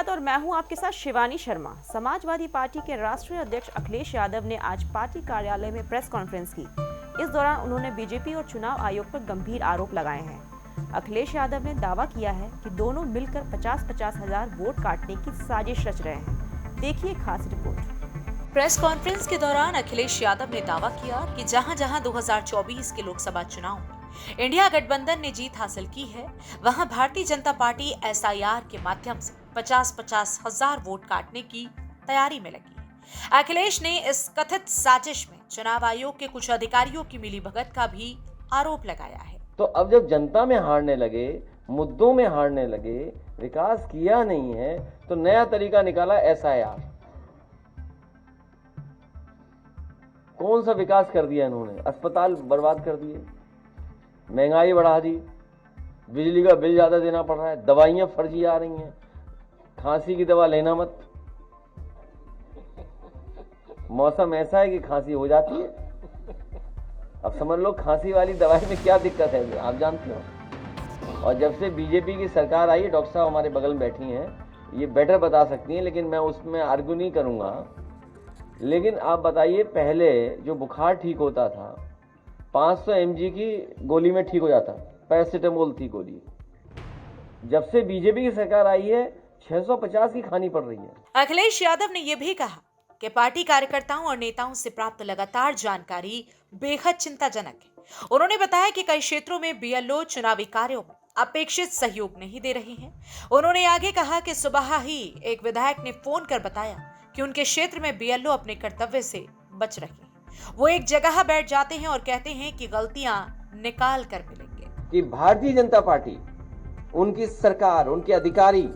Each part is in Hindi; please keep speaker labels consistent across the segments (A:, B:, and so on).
A: धन्यवाद। और मैं हूं आपके साथ शिवानी शर्मा। समाजवादी पार्टी के राष्ट्रीय अध्यक्ष अखिलेश यादव ने आज पार्टी कार्यालय में प्रेस कॉन्फ्रेंस की। इस दौरान उन्होंने बीजेपी और चुनाव आयोग पर गंभीर आरोप लगाए हैं। अखिलेश यादव ने दावा किया है कि दोनों मिलकर 50-50 हजार वोट काटने की साजिश रच रहे हैं। देखिए खास रिपोर्ट।
B: प्रेस कॉन्फ्रेंस के दौरान अखिलेश यादव ने दावा किया कि जहां-जहां 2024 के लोकसभा चुनाव में इंडिया गठबंधन ने जीत हासिल की है, वहां भारतीय जनता पार्टी एसआईआर के माध्यम से 50-50 हजार वोट काटने की तैयारी में लगी है। अखिलेश ने इस कथित साजिश में चुनाव आयोग के कुछ अधिकारियों की मिलीभगत का भी आरोप लगाया है।
C: तो अब जब जनता में हारने लगे, मुद्दों में हारने लगे, विकास किया नहीं है, तो नया तरीका निकाला एसआईआर। कौन सा विकास कर दिया इन्होंने? अस्पताल बर्बाद कर दिए, महंगाई बढ़ा दी, बिजली का बिल ज्यादा देना पड़ रहा है, दवाइयां फर्जी आ रही हैं, खांसी की दवा लेना मत। मौसम ऐसा है कि खांसी हो जाती है। अब समझ लो खांसी वाली दवाई में क्या दिक्कत है, आप जानते हो। और जब से बीजेपी की सरकार आई है, डॉक्टर साहब हमारे बगल में बैठी हैं, ये बेटर बता सकती हैं, लेकिन मैं उसमें आर्ग्यू नहीं करूंगा। लेकिन आप बताइए, पहले जो बुखार ठीक होता था 500 mg की गोली में ठीक हो जाता, पैरासिटामोल थी गोली। जब से बीजेपी की सरकार आई है 650 की खानी पड़ रही है।
B: अखिलेश यादव ने यह भी कहा कि पार्टी कार्यकर्ताओं और नेताओं से प्राप्त लगातार जानकारी बेहद चिंताजनक है। उन्होंने बताया कि कई क्षेत्रों में बीएलओ चुनावी कार्यों में अपेक्षित सहयोग नहीं दे रहे हैं। उन्होंने आगे कहा कि सुबह ही एक विधायक ने फोन कर बताया कि उनके क्षेत्र में बीएलओ अपने कर्तव्य से बच रहे हैं। वो एक जगह बैठ जाते हैं और कहते हैं कि गलतियां निकाल कर मिलेंगे।
C: कि भारतीय जनता पार्टी, उनकी सरकार, उनके अधिकारी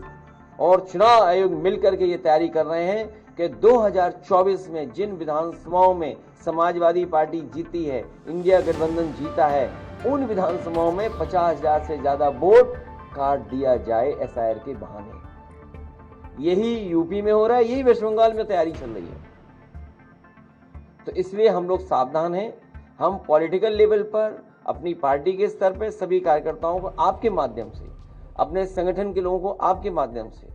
C: और चुनाव आयोग मिलकर के ये तैयारी कर रहे हैं कि 2024 में जिन विधानसभाओं में समाजवादी पार्टी जीती है, इंडिया गठबंधन जीता है, उन विधानसभाओं में 50,000 से ज्यादा वोट काट दिया जाए एसआईआर के बहाने। यही यूपी में हो रहा है, यही वेस्ट बंगाल में तैयारी चल रही है। तो इसलिए हम लोग सावधान हैं। हम पॉलिटिकल लेवल पर, अपनी पार्टी के स्तर पर सभी कार्यकर्ताओं को आपके माध्यम से, अपने संगठन के लोगों को आपके माध्यम से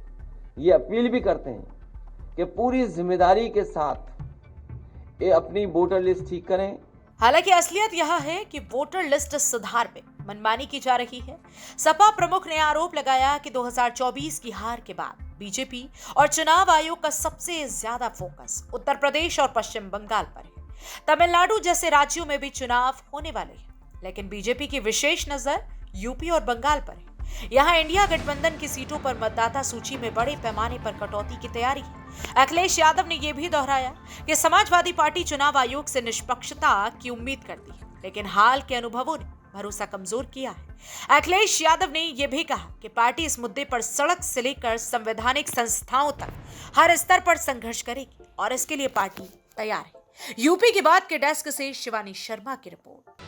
C: ये अपील भी करते हैं कि पूरी जिम्मेदारी के साथ ये अपनी वोटर लिस्ट ठीक करें।
B: हालांकि असलियत यह है कि वोटर लिस्ट सुधार में मनमानी की जा रही है। सपा प्रमुख ने आरोप लगाया कि 2024 की हार के बाद बीजेपी और चुनाव आयोग का सबसे ज्यादा फोकस उत्तर प्रदेश और पश्चिम बंगाल पर है। तमिलनाडु जैसे राज्यों में भी चुनाव होने वाले हैं, लेकिन बीजेपी की विशेष नजर यूपी और बंगाल पर है। यहाँ इंडिया गठबंधन की सीटों पर मतदाता सूची में बड़े पैमाने पर कटौती की तैयारी है। अखिलेश यादव ने यह भी दोहराया कि समाजवादी पार्टी चुनाव आयोग से निष्पक्षता की उम्मीद करती है, लेकिन हाल के अनुभवों ने भरोसा कमजोर किया है। अखिलेश यादव ने यह भी कहा कि पार्टी इस मुद्दे पर सड़क से लेकर संवैधानिक संस्थाओं तक हर स्तर पर संघर्ष करेगी और इसके लिए पार्टी तैयार है। यूपी की बात के डेस्क से शिवानी शर्मा की रिपोर्ट।